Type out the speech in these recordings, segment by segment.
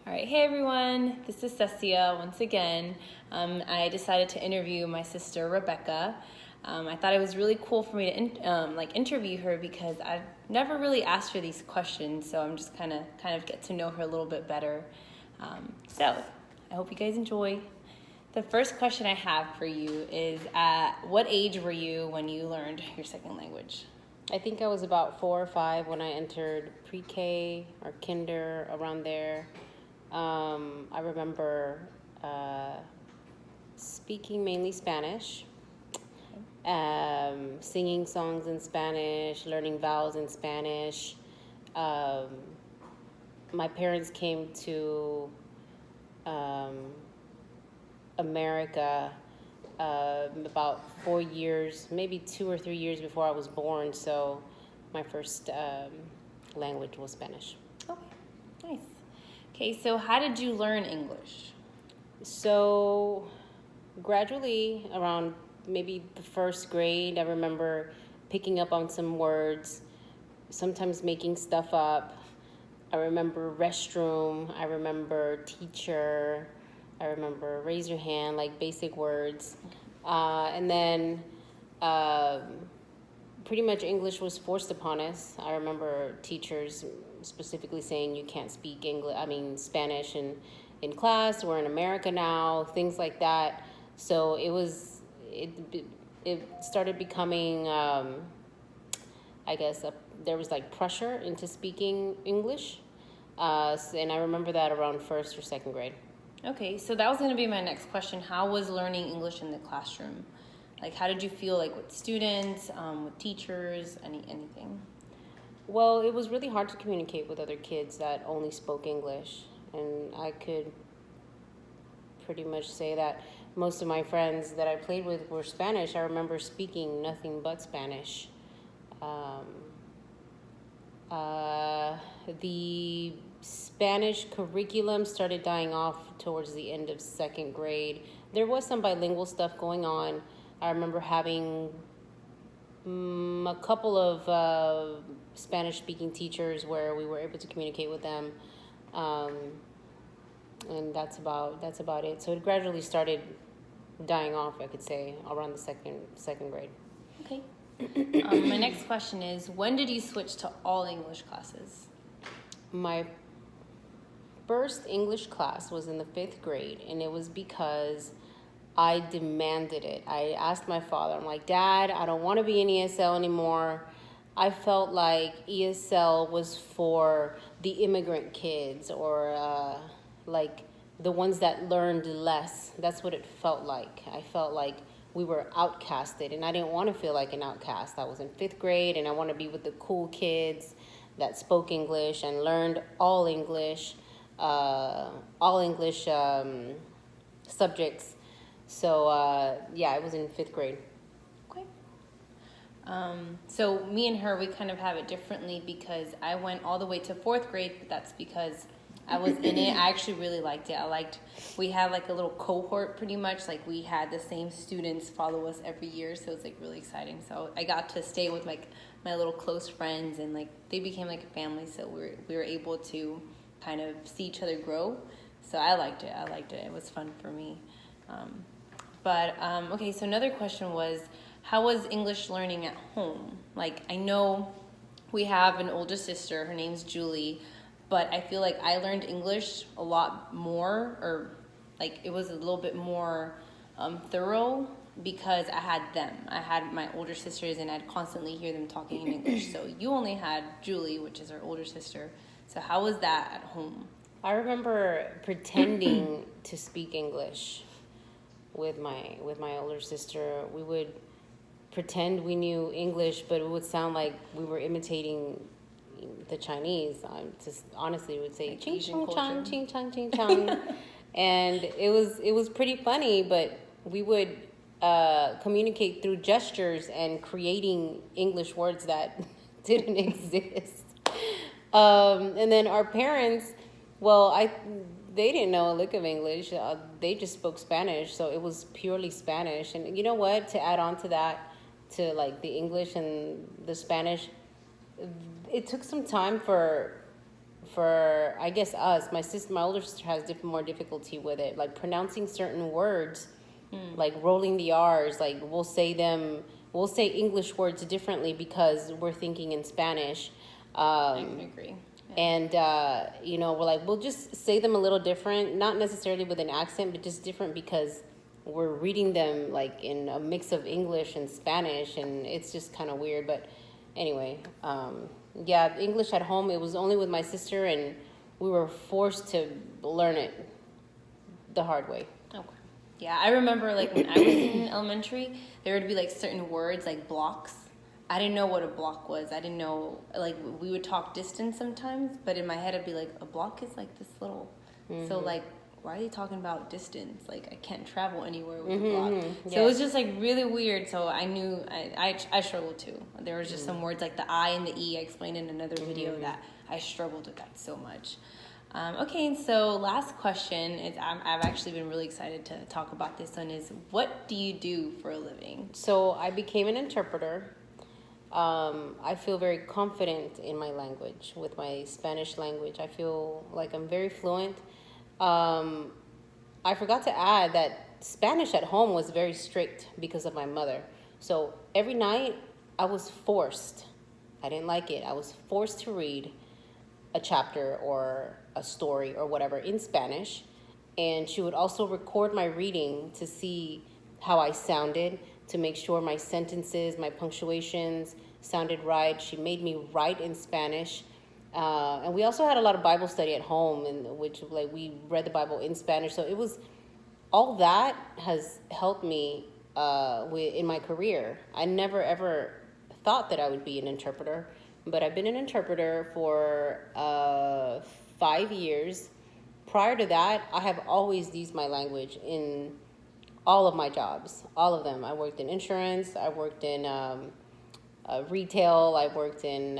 All right, hey everyone, this is Cecia once again. I decided to interview my sister Rebecca. I thought it was really cool for me to interview her because I've never really asked her these questions, so I'm just kind of get to know her a little bit better. So I hope you guys enjoy. The first question I have for you is, at what age were you when you learned your second language? I think I was about 4 or 5 when I entered pre-K or kinder, around there. I remember speaking mainly Spanish, singing songs in Spanish, learning vowels in Spanish. My parents came to America about 4 years, maybe 2 or 3 years before I was born, so my first language was Spanish. Okay, nice. Okay, so how did you learn English? So gradually, around maybe the first grade, I remember picking up on some words, sometimes making stuff up. I remember restroom, I remember teacher, I remember raise your hand, like basic words. And then pretty much English was forced upon us. I remember teachers specifically saying you can't speak Spanish in class. We're in America now, things like that. So it started becoming, there was like pressure into speaking English. And I remember that around first or second grade. Okay, so that was going to be my next question. How was learning English in the classroom? Like, how did you feel like with students, with teachers, anything? Well, it was really hard to communicate with other kids that only spoke English. And I could pretty much say that most of my friends that I played with were Spanish. I remember speaking nothing but Spanish. The Spanish curriculum started dying off towards the end of second grade. There was some bilingual stuff going on. I remember having a couple of Spanish-speaking teachers where we were able to communicate with them, and that's about it. So it gradually started dying off, I could say, around the second grade. Okay. My next question is, when did you switch to all English classes? My first English class was in the 5th grade, and it was because I demanded it. I asked my father, I'm like, Dad, I don't want to be in ESL anymore. I felt like ESL was for the immigrant kids, or like the ones that learned less. That's what it felt like. I felt like we were outcasted, and I didn't want to feel like an outcast. I was in 5th grade, and I want to be with the cool kids that spoke English and learned all English subjects. So I was in 5th grade. Okay. So me and her, we kind of have it differently because I went all the way to 4th grade, but that's because I was in it. I actually really liked it. We had like a little cohort pretty much. Like we had the same students follow us every year. So it's like really exciting. So I got to stay with like my little close friends, and like they became like a family. So we were able to kind of see each other grow. So I liked it. It was fun for me. Okay, so another question was, how was English learning at home? Like, I know we have an older sister, her name's Julie, but I feel like I learned English a lot more, or like it was a little bit more thorough because I had them. I had my older sisters, and I'd constantly hear them talking in English. So you only had Julie, which is our older sister. So how was that at home? I remember pretending to speak English with my older sister. We would pretend we knew English, but it would sound like we were imitating the Chinese. I just honestly would say ching chong chong, ching chong ching chong, and it was pretty funny. But we would communicate through gestures and creating English words that didn't exist. And then our parents, they didn't know a lick of English. They just spoke Spanish, so it was purely Spanish. And you know what? To add on to that, to like the English and the Spanish, it took some time for for I guess us, my older sister has more difficulty with it, like pronouncing certain words, like rolling the R's. Like we'll say English words differently because we're thinking in Spanish. I can agree. Yeah. And we're like, we'll just say them a little different, not necessarily with an accent, but just different because we're reading them like in a mix of English and Spanish, and it's just kind of weird. But anyway, English at home, it was only with my sister, and we were forced to learn it the hard way. Okay. Yeah, I remember like when I was in elementary, there would be like certain words like blocks. I didn't know what a block was. I didn't know, like, we would talk distance sometimes, but in my head I'd be like, a block is like this little. So like, why are they talking about distance? Like, I can't travel anywhere with a block. Yes. So it was just like really weird. So I knew I struggled too. There was just some words like the I and the E. I explained in another video that I struggled with that so much. Okay, so last question is I've actually been really excited to talk about this one is, what do you do for a living? So I became an interpreter. I feel very confident in my language, with my Spanish language. I feel like I'm very fluent. I forgot to add that Spanish at home was very strict because of my mother. So every night I was forced, I didn't like it, I was forced to read a chapter or a story or whatever in Spanish. And she would also record my reading to see how I sounded, to make sure my sentences, my punctuations sounded right. She made me write in Spanish. And we also had a lot of Bible study at home, in which like we read the Bible in Spanish. So it was, all that has helped me in my career. I never ever thought that I would be an interpreter, but I've been an interpreter for 5 years. Prior to that, I have always used my language in all of my jobs, all of them. I worked in insurance, I worked in retail, I worked in,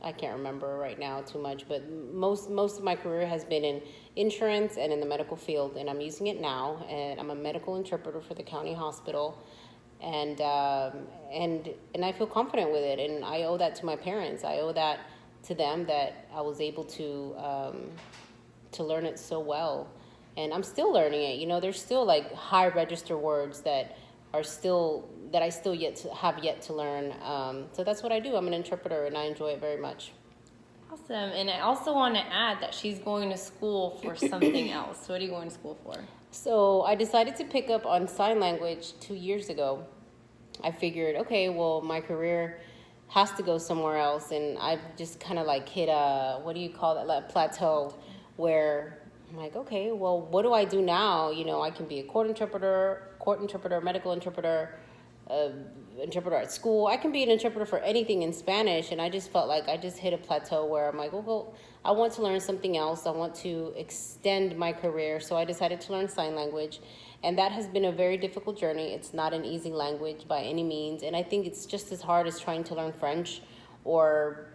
I can't remember right now too much, but most of my career has been in insurance and in the medical field, and I'm using it now, and I'm a medical interpreter for the county hospital, and I feel confident with it, and I owe that to my parents. I owe that to them, that I was able to learn it so well. And I'm still learning it. There's still like high register words that I still have yet to learn. So that's what I do. I'm an interpreter, and I enjoy it very much. Awesome. And I also want to add that she's going to school for something else. What are you going to school for? So I decided to pick up on sign language 2 years ago. I figured, okay, well, my career has to go somewhere else, and I've just kind of like hit a, what do you call that, like plateau, where I'm like, okay, well, what do I do now? I can be a court interpreter, medical interpreter, interpreter at school. I can be an interpreter for anything in Spanish, and I just felt like I just hit a plateau where I'm like, well, I want to learn something else. I want to extend my career, so I decided to learn sign language, and that has been a very difficult journey. It's not an easy language by any means, and I think it's just as hard as trying to learn French or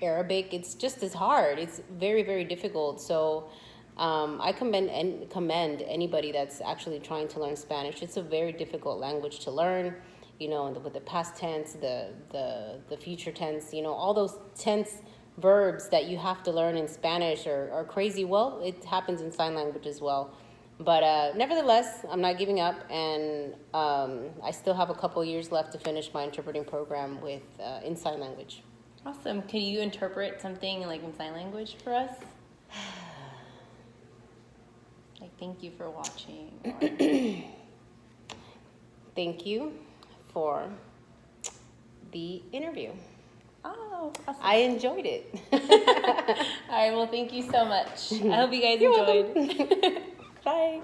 Arabic. It's just as hard. It's very, very difficult. So I commend anybody that's actually trying to learn Spanish. It's a very difficult language to learn, with the past tense, the future tense, all those tense verbs that you have to learn in Spanish are crazy. Well, it happens in sign language as well. But nevertheless, I'm not giving up, and I still have a couple years left to finish my interpreting program in sign language. Awesome. Can you interpret something like in sign language for us? Like, thank you for watching. Thank you for the interview. Oh, awesome. I enjoyed it. All right, well, thank you so much. I hope you guys enjoyed. Bye.